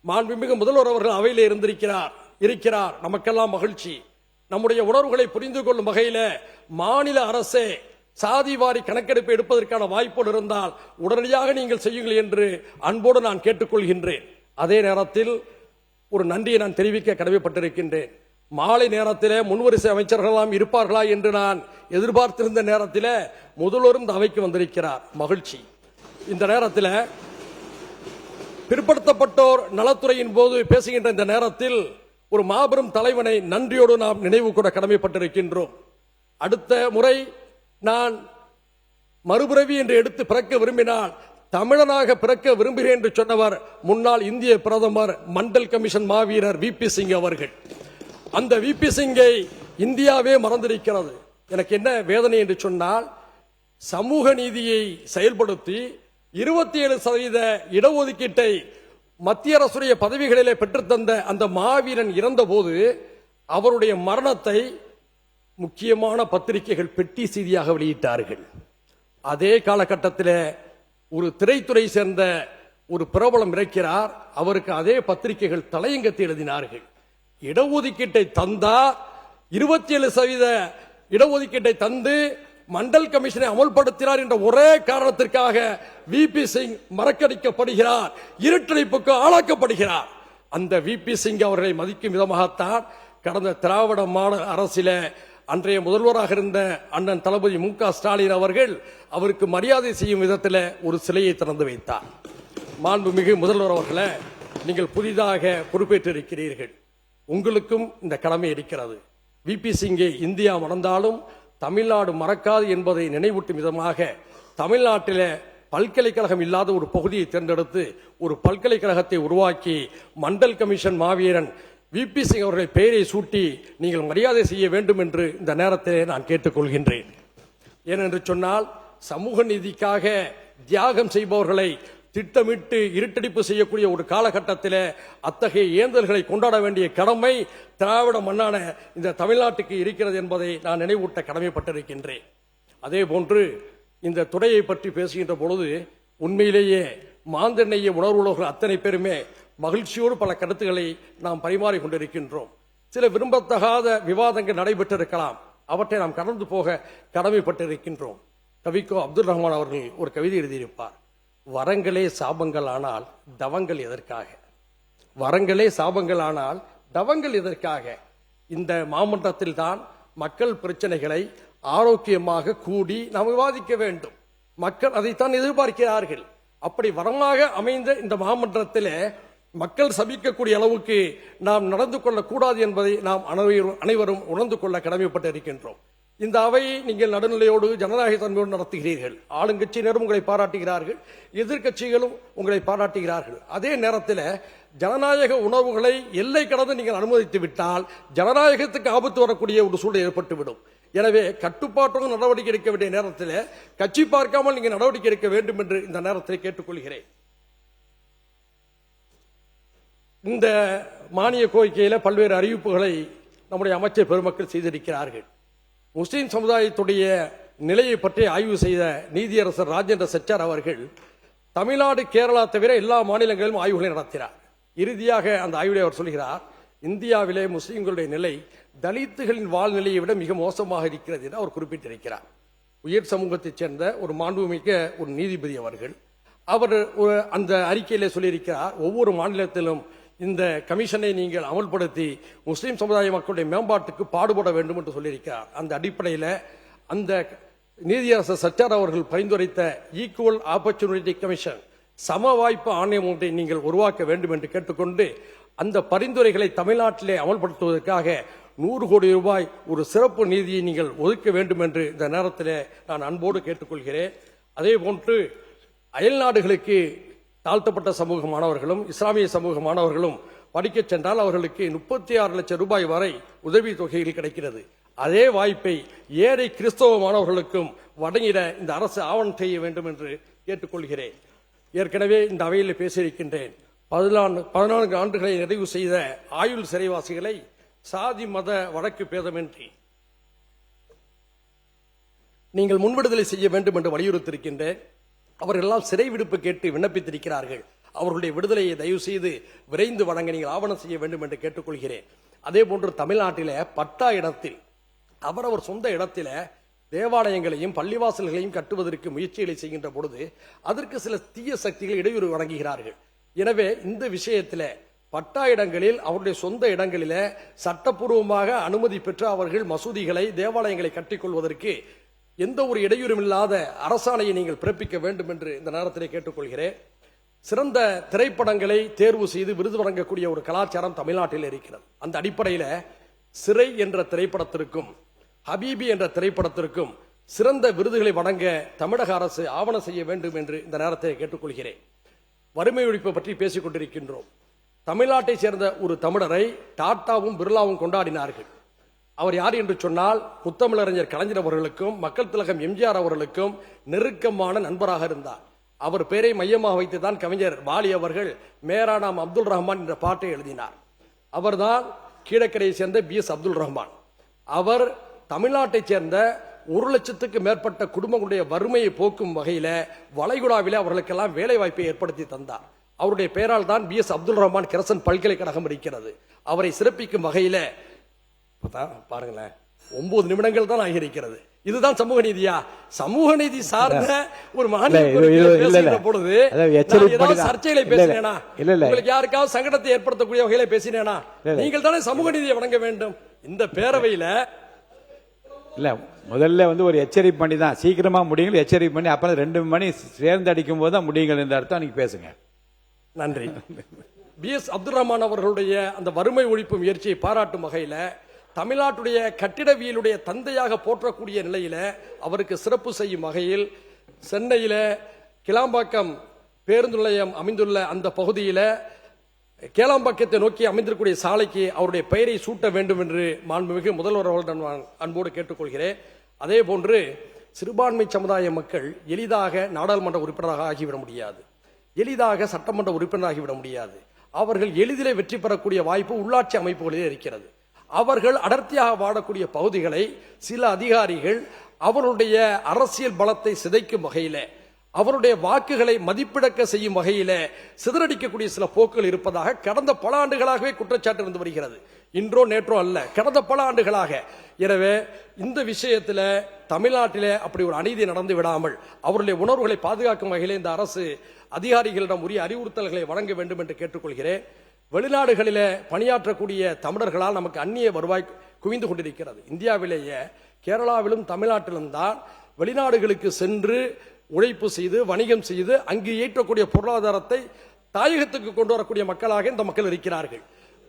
மாண்புமிகு முதல்வர் அவர்கள் அவையில் இருக்கிறார். நமக்கெல்லாம் மகிழ்ச்சி. நம்முடைய உணர்வுகளை புரிந்து கொள்ளும் வகையில மாநில அரசே சாதிவாரி கணக்கெடுப்பு எடுப்பதற்கான வாய்ப்பு இருந்தால் உடனடியாக நீங்கள் செய்யுங்கள் என்று அன்போடு நான் கேட்டுக்கொள்கின்றேன். அதே நேரத்தில் ஒரு நன்றியை நான் தெரிவிக்க கடமைப்பட்டிருக்கின்றேன். மாலை நேரத்தில் முன்வரிசை அமைச்சர்களெல்லாம் இருப்பார்களா என்று நான் எதிர்பார்த்திருந்த நேரத்தில் முதல்வரும் இந்த அவைக்கு வந்திருக்கிறார். மகிழ்ச்சி. இந்த நேரத்தில் பிற்படுத்தப்பட்டோர் நலத்துறையின் போது பேசுகின்ற இந்த நேரத்தில் ஒரு மாபெரும் தலைவனை நன்றியோடு நாம் நினைவு கூட கடமைப்பட்டிருக்கின்றோம். அடுத்த முறை நான் மறுபிறவி என்று எடுத்து பிறக்க விரும்பினால் தமிழனாக பிறக்க விரும்புகிறேன் என்று சொன்னவர் முன்னாள் இந்திய பிரதமர் மண்டல் கமிஷன் மாவீரர் VP சிங் அவர்கள். அந்த VP சிங்கை இந்தியாவே மறந்திருக்கிறது. எனக்கு என்ன வேதனை என்று சொன்னால், சமூக நீதியை செயல்படுத்தி 27% இடஒதுக்கீட்டை மத்திய அரசுடைய பதவிகளிலே பெற்றுத்தந்த அந்த மாவீரன் இறந்த போது அவருடைய மரணத்தை முக்கியமான பத்திரிகைகள் பெட்டி செய்தியாக வெளியிட்டார்கள். அதே காலகட்டத்தில் ஒரு திரைத்துறை சேர்ந்த ஒரு பிரபலம் இருக்கிறார். அவருக்கு அதே பத்திரிகைகள் தலையங்கத்தை எழுதினார்கள். இடஒதுக்கீட்டை தந்தா 27% இடஒதுக்கீட்டை தந்து மண்டல் கமிஷனை அமல்படுத்தினார் என்ற ஒரே காரணத்திற்காக VP சிங் மறக்கடிக்கப்படுகிறார், இருட்டடிப்புக்கு ஆளாக்கப்படுகிறார். அந்த VP சிங் அவர்களை மதிக்கும் விதமாகத்தான் கடந்த திராவிட மாடல் அரசில அன்றைய முதல்வராக இருந்த அண்ணன் தளபதி MK ஸ்டாலின் அவர்கள் அவருக்கு மரியாதை செய்யும் விதத்தில் ஒரு சிலையை திறந்து வைத்தார். மாண்புமிகு முதல்வர் அவர்களே, நீங்கள் புதிதாக பொறுப்பேற்றிருக்கிறீர்கள். உங்களுக்கும் இந்த கடமை இருக்கிறது. VP சிங்கை இந்தியா மறந்தாலும் தமிழ்நாடு மறக்காது என்பதை நினைவூட்டும் விதமாக தமிழ்நாட்டில் பல்கலைக்கழகம் இல்லாத ஒரு பகுதியை தேர்ந்தெடுத்து ஒரு பல்கலைக்கழகத்தை உருவாக்கி மண்டல் கமிஷன் மாவீரன் VP சிங் அவர்களை பெயரை சூட்டி நீங்கள் மரியாதை செய்ய வேண்டும் என்று இந்த நேரத்திலே நான் கேட்டுக்கொள்கின்றேன். ஏனென்று சொன்னால், சமூக நீதிக்காக தியாகம் செய்பவர்களை திட்டமிட்டு இருட்டடிப்பு செய்யக்கூடிய ஒரு காலகட்டத்தில் அத்தகைய ஏந்தல்களை கொண்டாட வேண்டிய கடமை திராவிட மண்ணான இந்த தமிழ்நாட்டுக்கு இருக்கிறது என்பதை நான் நினைவூட்ட கடமைப்பட்டிருக்கின்றேன். அதே போன்று இந்த துறையை பற்றி பேசுகின்ற பொழுது உண்மையிலேயே மாந்தநேய உணர்வுள்ளவர்கள் அத்தனை பேருமே மகிழ்ச்சியோடு பல கருத்துக்களை நாம் பரிமாறிக் கொண்டிருக்கின்றோம். சில விரும்பத்தகாத விவாதங்கள் நடைபெற்றிருக்கலாம், அவற்றை நாம் கடந்து போக கடமைப்பட்டிருக்கின்றோம். கவிக்கோ அப்துல் ரஹ்மான் அவர்கள் ஒரு கவிதை எழுதியிருப்பார். வரங்களே சாபங்கள் ஆனால் தவங்கள் எதற்காக? வரங்களே சாபங்கள் ஆனால் தவங்கள் எதற்காக? இந்த மாமன்றத்தில் தான் மக்கள் பிரச்சனைகளை ஆரோக்கியமாக கூடி நாம் விவாதிக்க வேண்டும். மக்கள் அதைத்தான் எதிர்பார்க்கிறார்கள். அப்படி வரமாக அமைந்த இந்த மாமன்றத்தில் மக்கள் சபிக்கக்கூடிய அளவுக்கு நாம் நடந்து கொள்ளக்கூடாது என்பதை நாம் அனைவரும் உணர்ந்து கொள்ள கடமைப்பட்டு இருக்கின்றோம். இந்த அவையை நீங்கள் நடுநிலையோடு ஜனநாயக தன்மையோடு நடத்துகிறீர்கள். ஆளுங்கட்சியினரும் உங்களை பாராட்டுகிறார்கள், எதிர்கட்சிகளும் உங்களை பாராட்டுகிறார்கள். அதே நேரத்தில் ஜனநாயக உணர்வுகளை எல்லை கடந்து நீங்கள் அனுமதித்து விட்டால் ஜனநாயகத்துக்கு ஆபத்து வரக்கூடிய ஒரு சூழல் ஏற்பட்டுவிடும். எனவே கட்டுப்பாட்டுடன் நடவடிக்கை எடுக்க வேண்டிய நேரத்தில் கட்சி பார்க்காமல் நீங்கள் நடவடிக்கை எடுக்க வேண்டும் என்று இந்த நேரத்தில் கேட்டுக்கொள்கிறேன். இந்த மானிய கோரிக்கையில் பல்வேறு அறிவிப்புகளை நம்முடைய அமைச்சர் பெருமக்கள் செய்திருக்கிறார்கள். முஸ்லிம் சமுதாயத்துடைய நிலையை பற்றி ஆய்வு செய்த நீதியரசர் ராஜேந்திர சச்சார் அவர்கள் தமிழ்நாடு, கேரளா தவிர எல்லா மாநிலங்களிலும் ஆய்வுகளை நடத்தினார். இறுதியாக அந்த ஆய்வுகளை அவர் சொல்கிறார், இந்தியாவிலே முஸ்லிம்களுடைய நிலை தலித்துகளின் வாழ்நிலையை விட மிக மோசமாக இருக்கிறது என்று அவர் குறிப்பிட்டிருக்கிறார். உயர் சமூகத்தைச் சேர்ந்த ஒரு மாண்புமிக்க ஒரு நீதிபதி அவர்கள் அந்த அறிக்கையிலே சொல்லியிருக்கிறார், ஒவ்வொரு மாநிலத்திலும் இந்த கமிஷனை நீங்கள் அமல்படுத்தி முஸ்லிம் சமுதாய மக்களுடைய மேம்பாட்டுக்கு பாடுபட வேண்டும் என்று சொல்லியிருக்கிறார். அந்த அடிப்படையில் அந்த நீதியரசர் சச்சார் அவர்கள் பரிந்துரைத்த ஈக்குவல் ஆப்பர்ச்சுனிட்டி கமிஷன், சம வாய்ப்பு ஆணையம் ஒன்றை நீங்கள் உருவாக்க வேண்டும் என்று கேட்டுக்கொண்டு அந்த பரிந்துரைகளை தமிழ்நாட்டிலே அமல்படுத்துவதற்காக 100 கோடி ரூபாய் ஒரு சிறப்பு நிதியை நீங்கள் ஒதுக்க வேண்டும் என்று இந்த நேரத்தில் நான் அன்போடு கேட்டுக்கொள்கிறேன். அதே போன்று அயல் நாடுகளுக்கு தாழ்த்தப்பட்ட சமூக மாணவர்களும் இஸ்லாமிய சமூக மாணவர்களும் படிக்க சென்றால் அவர்களுக்கு 36 லட்சம் ரூபாய் வரை உதவி தொகைகள் கிடைக்கிறது. அதே வாய்ப்பை ஏழை கிறிஸ்தவ மாணவர்களுக்கும் வழங்கிட இந்த அரசு ஆவணம் செய்ய வேண்டும் என்று கேட்டுக்கொள்கிறேன். ஏற்கனவே இந்த அவையில் பேசியிருக்கின்றேன். 14 ஆண்டுகளை நிறைவு செய்த ஆயுள் சிறைவாசிகளை சாதி மத வழக்கு பேதமின்றி நீங்கள் முன்விடுதலை செய்ய வேண்டும் என்று வலியுறுத்தியிருக்கின்றேன். அவர்களெல்லாம் சிறை விடுப்பு கேட்டு விண்ணப்பித்திருக்கிறார்கள். அவர்களுடைய விடுதலையை தயவு செய்து விரைந்து வழங்க நீங்கள் ஆவணம் செய்ய வேண்டும் என்று கேட்டுக்கொள்கிறேன். அதே போன்று தமிழ்நாட்டில பட்டா இடத்தில் அவரவர் சொந்த இடத்தில தேவாலயங்களையும் பள்ளிவாசல்களையும் கட்டுவதற்கு முயற்சிகளை செய்கின்ற பொழுது அதற்கு சில தீய சக்திகள் இடையூறு வழங்குகிறார்கள். எனவே இந்த விஷயத்தில் பட்டா இடங்களில் அவருடைய சொந்த இடங்களில சட்டப்பூர்வமாக அனுமதி பெற்று அவர்கள் மசூதிகளை தேவாலயங்களை கட்டிக்கொள்வதற்கு எந்த ஒரு இடையூறும் இல்லாத அரசாணையை நீங்கள் பிறப்பிக்க வேண்டும் என்று இந்த நேரத்திலே கேட்டுக்கொள்கிறேன். சிறந்த திரைப்படங்களை தேர்வு செய்து விருது வழங்கக்கூடிய ஒரு கலாச்சாரம் தமிழ்நாட்டில் இருக்கிறது. அந்த அடிப்படையில் சிறை என்ற திரைப்படத்திற்கும் ஹபீபி என்ற திரைப்படத்திற்கும் சிறந்த விருதுகளை வழங்க தமிழக அரசு ஆவணம் செய்ய வேண்டும் என்று இந்த நேரத்தை கேட்டுக்கொள்கிறேன். வறுமை ஒழிப்பு பற்றி பேசிக் கொண்டிருக்கின்றோம். தமிழ்நாட்டை சேர்ந்த ஒரு தமிழரை டாட்டாவும் பிர்லாவும் கொண்டாடினார்கள். அவர் யார் என்று சொன்னால் முத்தமிழறிஞர் கலைஞர் அவர்களுக்கும் மக்கள் திலகம் எம்ஜிஆர் அவர்களுக்கும் நெருக்கமான நண்பராக இருந்தார். அவர் பெயரை மையமாக வைத்துதான் கவிஞர் வாலி அவர்கள் மேரா நாம் அப்துல் ரஹ்மான் என்ற பாட்டை எழுதினார். அவர்தான் கீழக்கரையை சேர்ந்த BS அப்துல் ரஹ்மான். அவர் தமிழ்நாட்டை சேர்ந்த 1,00,000க்கு மேற்பட்ட குடும்பங்களுடைய வறுமையை போக்கும் வகையில வளைகுடாவிலே அவர்களுக்கெல்லாம் வேலை வாய்ப்பை ஏற்படுத்தி தந்தார். அவருடைய பெயரால் தான் BS அப்துல் ரஹ்மான் கெரசன் பல்கலைக்கழகம் இருக்கிறது. அவரை சிறப்பிக்கும் வகையில பாருங்களேன் 9 நிமிடங்கள் தான் ஆகியிருக்கிறது. இதுதான் சமூக நீதியா? சமூக நீதி சார்ந்த ஒரு மாநில பொழுது சர்ச்சைகளை பேசினேனா, உங்களுக்கு யாருக்காவது சங்கடத்தை ஏற்படுத்தக்கூடிய வகையில பேசினேனா? நீங்கள் தானே சமூக நீதியை வழங்க வேண்டும். இந்த பேரவையில இல்ல முதல்ல ஒரு எச்சரிக்கை பண்ணி தான் சீக்கிரமா முடியுங்கள், எச்சரிக்கை பண்ணி அப்புறம் 2 மணி சேர்ந்து அடிக்கும் போது தான் முடியுங்கள் என்ற அர்த்தம் நீங்க பேசுங்க. நன்றி. BS அப்துல் ரஹ்மான் அவர்களுடைய அந்த வறுமை ஒழிப்பு முயற்சியை பாராட்டும் வகையில தமிழ்நாட்டுடைய கட்டிடவியலுடைய தந்தையாக போற்றக்கூடிய நிலையில அவருக்கு சிறப்பு செய்யும் வகையில் சென்னையில கிளாம்பாக்கம் பேருந்து நிலையம் அமைந்துள்ள அந்த பகுதியில கேளாம்பாக்கத்தை நோக்கி அமைந்திருக்கூடிய சாலைக்கு அவருடைய பெயரை சூட்ட வேண்டும் என்று மாண்புமிகு முதல்வர் அவர்கள் அன்போடு கேட்டுக்கொள்கிறேன். அதே போன்று சிறுபான்மை சமுதாய மக்கள் எளிதாக நாடாளுமன்ற உறுப்பினராக ஆகிவிட முடியாது, எளிதாக சட்டமன்ற உறுப்பினராகிவிட முடியாது. அவர்கள் எளிதிலே வெற்றி பெறக்கூடிய வாய்ப்பு உள்ளாட்சி அமைப்புகளிலே இருக்கிறது. அவர்கள் அடர்த்தியாக வாழக்கூடிய பகுதிகளை சில அதிகாரிகள் அவருடைய அரசியல் பலத்தை சிதைக்கும் வகையில, அவருடைய வாக்குகளை மதிப்பிழக்க செய்யும் வகையில சிதறடிக்கக்கூடிய சில போக்குகள் இருப்பதாக கடந்த பல ஆண்டுகளாகவே குற்றச்சாட்டு இருந்து வருகிறது. இன்றோ நேற்றோ அல்ல, கடந்த பல ஆண்டுகளாக. எனவே இந்த விஷயத்தில் தமிழ்நாட்டிலே அப்படி ஒரு அநீதி நடந்து விடாமல் அவருடைய உணர்வுகளை பாதுகாக்கும் வகையில் இந்த அரசு அதிகாரிகளிடம் உரிய அறிவுறுத்தல்களை வழங்க வேண்டும் என்று கேட்டுக்கொள்கிறேன். வெளிநாடுகளிலே பணியாற்றக்கூடிய தமிழர்களால் நமக்கு அந்நிய வருவாய் குவிந்து கொண்டிருக்கிறது. இந்தியாவிலேயே கேரளாவிலும் தமிழ்நாட்டிலும் தான் வெளிநாடுகளுக்கு சென்று உழைப்பு செய்து வணிகம் செய்து அங்கு ஏற்றக்கூடிய பொருளாதாரத்தை தாயகத்துக்கு கொண்டு வரக்கூடிய மக்களாக இந்த மக்கள் இருக்கிறார்கள்.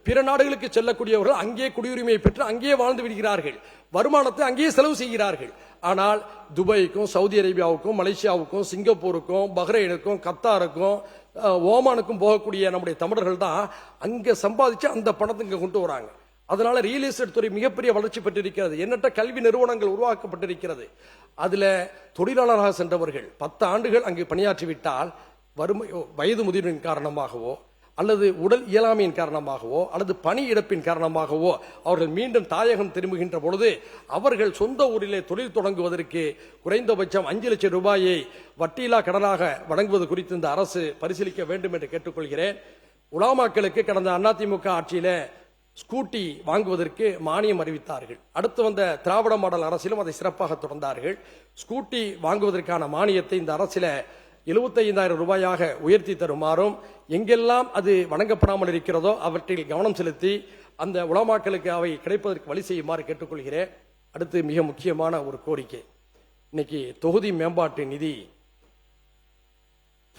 பிற நாடுகளுக்கு செல்லக்கூடியவர்கள் அங்கே குடியுரிமையை பெற்று அங்கே வாழ்ந்து விடுகிறார்கள், வருமானத்தை அங்கேயே செலவு செய்கிறார்கள். ஆனால் துபாய்க்கும் சவுதி அரேபியாவுக்கும் மலேசியாவுக்கும் சிங்கப்பூருக்கும் பஹ்ரைனுக்கும் கத்தாருக்கும் ஓமானுக்கும் போகக்கூடிய நம்முடைய தமிழர்கள் தான் அங்க சம்பாதிச்சு அந்த பணத்தை இங்க கொண்டு வராங்க. அதனால ரியல் எஸ்டேட் துறை மிகப்பெரிய வளர்ச்சி பெற்றிருக்கிறது. எண்ணற்ற கல்வி நிறுவனங்கள் உருவாக்கப்பட்டிருக்கிறது. அதுல தொழிலாளராக சென்றவர்கள் 10 ஆண்டுகள் அங்கு பணியாற்றிவிட்டால் வறுமை வயது முதிர்வின் காரணமாகவோ அல்லது உடல் இயலாமையின் காரணமாகவோ அல்லது பணி இழப்பின் காரணமாகவோ அவர்கள் மீண்டும் தாயகம் திரும்புகின்ற பொழுது அவர்கள் சொந்த ஊரிலே தொழில் தொடங்குவதற்கு குறைந்தபட்சம் 5 லட்சம் ரூபாயை வட்டியில்லா கடனாக வழங்குவது குறித்து இந்த அரசு பரிசீலிக்க வேண்டும் என்று கேட்டுக்கொள்கிறேன். உலமாக்களுக்கு கடந்த அதிமுக ஆட்சியில ஸ்கூட்டி வாங்குவதற்கு மானியம் அறிவித்தார்கள். அடுத்து வந்த திராவிட மாடல் அரசிலும் அதை சிறப்பாக தொடர்ந்தார்கள். ஸ்கூட்டி வாங்குவதற்கான மானியத்தை இந்த அரசில 75,000 ரூபாயாக உயர்த்தி தருமாறும், எங்கெல்லாம் அது வழங்கப்படாமல் இருக்கிறதோ அவற்றில் கவனம் செலுத்தி அந்த உலமாக்களுக்கு அவை கிடைப்பதற்கு வழி செய்யுமாறு கேட்டுக்கொள்கிறேன். அடுத்து மிக முக்கியமான ஒரு கோரிக்கை, இன்னைக்கு தொகுதி மேம்பாட்டு நிதி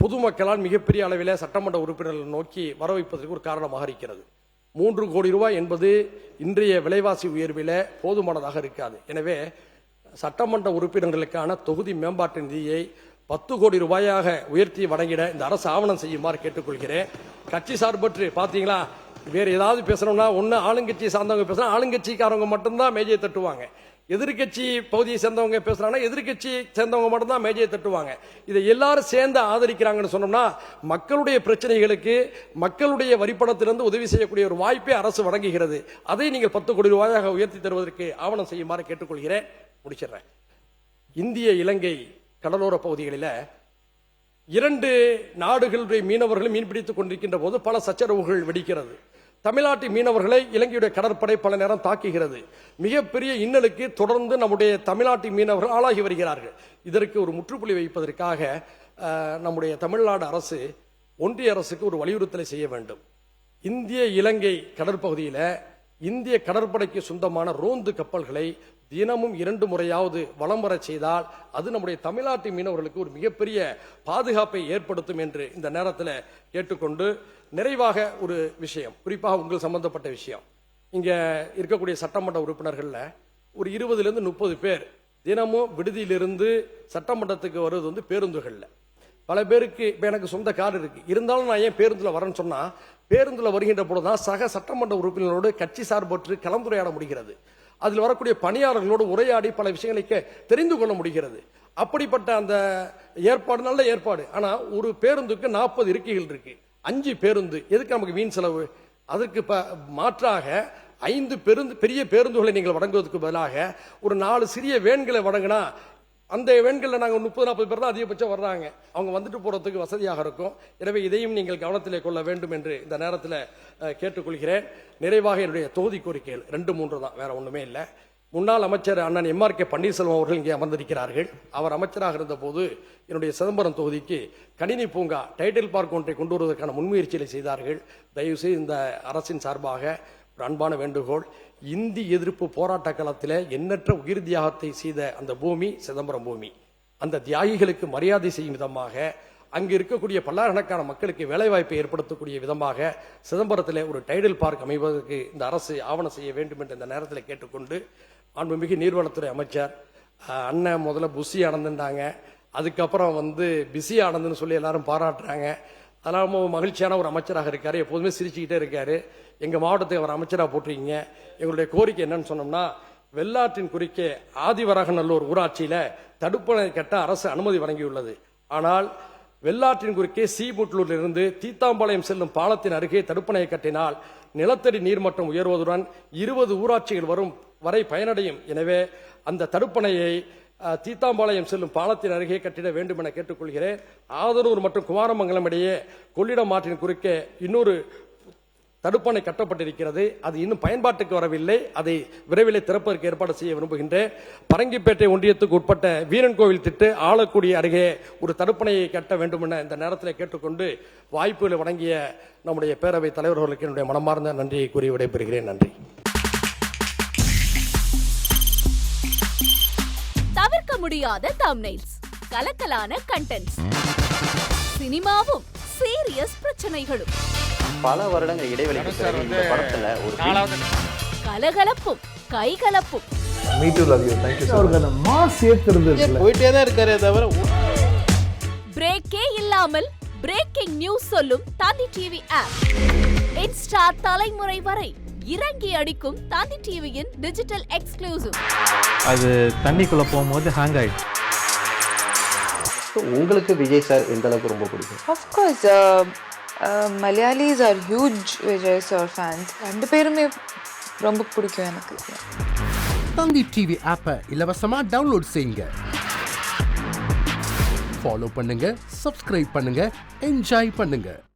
பொதுமக்களால் மிகப்பெரிய அளவில் சட்டமன்ற உறுப்பினர்கள் நோக்கி வர வைப்பதற்கு ஒரு காரணமாக இருக்கிறது. 3 கோடி ரூபாய் என்பது இன்றைய விலைவாசி உயர்வில் போதுமானதாக இருக்காது. எனவே சட்டமன்ற உறுப்பினர்களுக்கான தொகுதி மேம்பாட்டு நிதியை 10 கோடி ரூபாயாக உயர்த்தி வழங்கிட இந்த அரசு ஆவணம் செய்யுமாறு கேட்டுக்கொள்கிறேன். கட்சி சார்பற்று பாத்தீங்களா, வேற ஏதாவது பேசணும்னா ஒன்னு ஆளுங்கட்சி சார்ந்தவங்க பேசுனா ஆளுங்கட்சிக்காரவங்க மட்டும்தான் மேஜையை தட்டுவாங்க, எதிர்கட்சி பகுதியை சேர்ந்தவங்க பேசுறாங்கன்னா எதிர்கட்சி சேர்ந்தவங்க மட்டும்தான் மேஜையை தட்டுவாங்க. இதை எல்லாரும் சேர்ந்து ஆதரிக்கிறாங்கன்னு சொன்னோம்னா மக்களுடைய பிரச்சனைகளுக்கு மக்களுடைய வரிப்பணத்திலிருந்து உதவி செய்யக்கூடிய ஒரு வாய்ப்பை அரசு வழங்குகிறது. அதை நீங்கள் 10 கோடி ரூபாயாக உயர்த்தி தருவதற்கு ஆவணம் செய்யுமாறு கேட்டுக்கொள்கிறேன். முடிச்சிடுறேன். இந்திய இலங்கை கடலோர பகுதிகளில் 2 நாடுகளுடைய மீனவர்கள் மீன்பிடித்துக் கொண்டிருக்கின்ற போது பல சச்சரவுகள் வெடிக்கிறது. தமிழ்நாட்டு மீனவர்களை இலங்கையுடைய கடற்படை பல நேரம் தாக்குகிறது. மிகப்பெரிய இன்னலுக்கு தொடர்ந்து நம்முடைய தமிழ்நாட்டு மீனவர்கள் ஆளாகி வருகிறார்கள். இதற்கு ஒரு முற்றுப்புள்ளி வைப்பதற்காக நம்முடைய தமிழ்நாடு அரசு ஒன்றிய அரசுக்கு ஒரு வலியுறுத்தலை செய்ய வேண்டும். இந்திய இலங்கை கடற்பகுதியில் இந்திய கடற்படைக்கு சொந்தமான ரோந்து கப்பல்களை தினமும் 2 முறையாவது வலம் வர செய்தால் அது நம்முடைய தமிழ்நாட்டு மீனவர்களுக்கு ஒரு மிகப்பெரிய பாதுகாப்பை ஏற்படுத்தும் என்று இந்த நேரத்தில் கேட்டுக்கொண்டு, நிறைவாக ஒரு விஷயம், குறிப்பாக உங்கள் சம்பந்தப்பட்ட விஷயம், இங்க இருக்கக்கூடிய சட்டமன்ற உறுப்பினர்கள்ல ஒரு 20 to 30 பேர் தினமும் விடுதியிலிருந்து சட்டமன்றத்துக்கு வருவது வந்து பேருந்துகள்ல. பல பேருக்கு இப்ப எனக்கு சொந்த கார் இருக்கு, இருந்தாலும் நான் ஏன் பேருந்துல வரேன்னு சொன்னா, பேருந்துல வருகின்ற பொழுதுதான் சக சட்டமன்ற உறுப்பினர்களோடு கட்சி சார்பற்று கலந்துரையாட முடிகிறது. அதில் வரக்கூடிய பணியாளர்களோடு உரையாடி பல விஷயங்களை தெரிந்து கொள்ள முடிகிறது. அப்படிப்பட்ட அந்த ஏற்பாடு நல்ல ஏற்பாடு. ஆனா ஒரு பேருந்துக்கு 40 இருக்கைகள் இருக்கு, 5 பேருந்து எதுக்கு நமக்கு வீண் செலவு? அதற்கு மாற்றாக 5 பெரிய பேருந்துகளை நீங்கள் வழங்குவதற்கு பதிலாக ஒரு 4 சிறிய வேன்களை வழங்கினா, அந்த வேன்களில் நாங்கள் 30-40 பேர் தான் அதிகபட்சம் வர்றாங்க, அவங்க வந்துட்டு போறதுக்கு வசதியாக இருக்கும். எனவே இதையும் நீங்கள் கவனத்திலே கொள்ள வேண்டும் என்று இந்த நேரத்தில் கேட்டுக்கொள்கிறேன். நிறைவாக என்னுடைய தொகுதி கோரிக்கைகள் 2-3 தான், வேற ஒண்ணுமே இல்லை. முன்னாள் அமைச்சர் அண்ணன் MRK பன்னீர்செல்வம் அவர்கள் இங்கே அமர்ந்திருக்கிறார்கள். அவர் அமைச்சராக இருந்த போது என்னுடைய சிதம்பரம் தொகுதிக்கு கணினி பூங்கா, டைட்டில் பார்க் ஒன்றை கொண்டு வருவதற்கான முன்முயற்சிகளை செய்தார்கள். தயவுசெய்து இந்த அரசின் சார்பாக ஒரு அன்பான வேண்டுகோள், இந்தி எதிர்ப்பு போராட்ட காலத்தில் எண்ணற்ற உயிர் தியாகத்தை செய்த அந்த பூமி சிதம்பரம் பூமி. அந்த தியாகிகளுக்கு மரியாதை செய்யும் விதமாக, அங்கு இருக்கக்கூடிய பல்லாயிரக்கணக்கான மக்களுக்கு வேலைவாய்ப்பை ஏற்படுத்தக்கூடிய விதமாக சிதம்பரத்தில் ஒரு டைட்டில் பார்க் அமைவதற்கு இந்த அரசு ஆவணம் செய்ய வேண்டும் என்று இந்த நேரத்தில் கேட்டுக்கொண்டு, மாண்புமிகு நீர்வளத்துறை அமைச்சர் அண்ணன் முதல்ல புஷி ஆனந்துட்டாங்க, அதுக்கப்புறம் வந்து பிஸி ஆனந்துன்னு சொல்லி எல்லாரும் பாராட்டுறாங்க. அதெல்லாம் மகிழ்ச்சியான ஒரு அமைச்சராக இருக்காரு, எப்போதுமே சிரிச்சுக்கிட்டே இருக்காரு. எங்க மாவட்டத்துக்கு அவர் அமைச்சராக போட்டிருக்கீங்க. எங்களுடைய கோரிக்கை என்னன்னு சொன்னோம்னா, வெள்ளாற்றின் குறுக்கே ஆதிவராகநல்லூர் ஊராட்சியில தடுப்பணை கட்ட அரசு அனுமதி வழங்கியுள்ளது. ஆனால் வெள்ளாற்றின் குறுக்கே சீபுட்லூரில் இருந்து தீத்தாம்பாளையம் செல்லும் பாலத்தின் அருகே தடுப்பணையை கட்டினால் நிலத்தடி நீர்மட்டம் உயர்வதுடன் 20 ஊராட்சிகள் வரும் வரை பயனடையும். எனவே அந்த தடுப்பணையை தீத்தாம்பாளையம் செல்லும் பாலத்தின் அருகே கட்டிட வேண்டும் என கேட்டுக்கொள்கிறேன். ஆதனூர் மற்றும் குமாரமங்கலம் இடையே கொள்ளிடம் ஆற்றின் குறுக்கே இன்னொரு தடுப்பணை கட்டப்பட்டிருக்கிறது, அது இன்னும் பயன்பாட்டுக்கு வரவில்லை. அதை விரைவில் திறப்பதற்கு ஏற்பாடு செய்ய விரும்புகின்றேன். பரங்கிப்பேட்டை ஒன்றியத்துக்கு உட்பட்ட வீரன் கோவில் திட்டு ஆலக்குடி அருகே ஒரு தடுப்பணையை கட்ட வேண்டும் என இந்த நேரத்தில் கேட்டுக்கொண்டு, வாய்ப்புகளை வழங்கிய நம்முடைய பேரவை தலைவர்களுக்கு என்னுடைய மனமார்ந்த நன்றியை கூறி விடைபெறுகிறேன். நன்றி. தவிர்க்க முடியாத தம்ப்நெயில்ஸ், கலக்கலான கண்டென்ட்ஸ், சினிமாவும் சீரியஸ் பிரச்சனைகளும், பல வருடங்கள் இடைவெளிக்கு பிறகு இந்த படத்துல ஒரு கலகலப்பும் கைகலப்பும், me too love you, thank you. அவருக்கு மாஸ் ஏத்துறது போயிட்டே தான் இருக்காரே தவிர பிரேக்கே இல்லாமல் பிரேக்கிங் நியூஸ் சொல்லும் தந்தி டிவி ஆப். இன்ஸ்டா தலைமுறை வரை இறங்கி அடிக்கும் தந்தி டிவியின் டிஜிட்டல் எக்ஸ்க்ளூசிவ். அது தண்ணிக்குள்ள போகும்போது ஹேங் ஆயிடுச்சு. உங்களுக்கு விஜய் சார் எந்த அளவுக்கு ரொம்ப பிடிக்கும்? Of course, Malayalis are huge Vijay sir fans. 2 பேருமே ரொம்ப பிடிக்கும் எனக்கு. தந்தி டிவி ஆப்பை இலவசமா டவுன்லோட் செய்யுங்க, ஃபாலோ பண்ணுங்க, சப்ஸ்கிரைப் பண்ணுங்க, என்ஜாய் பண்ணுங்க.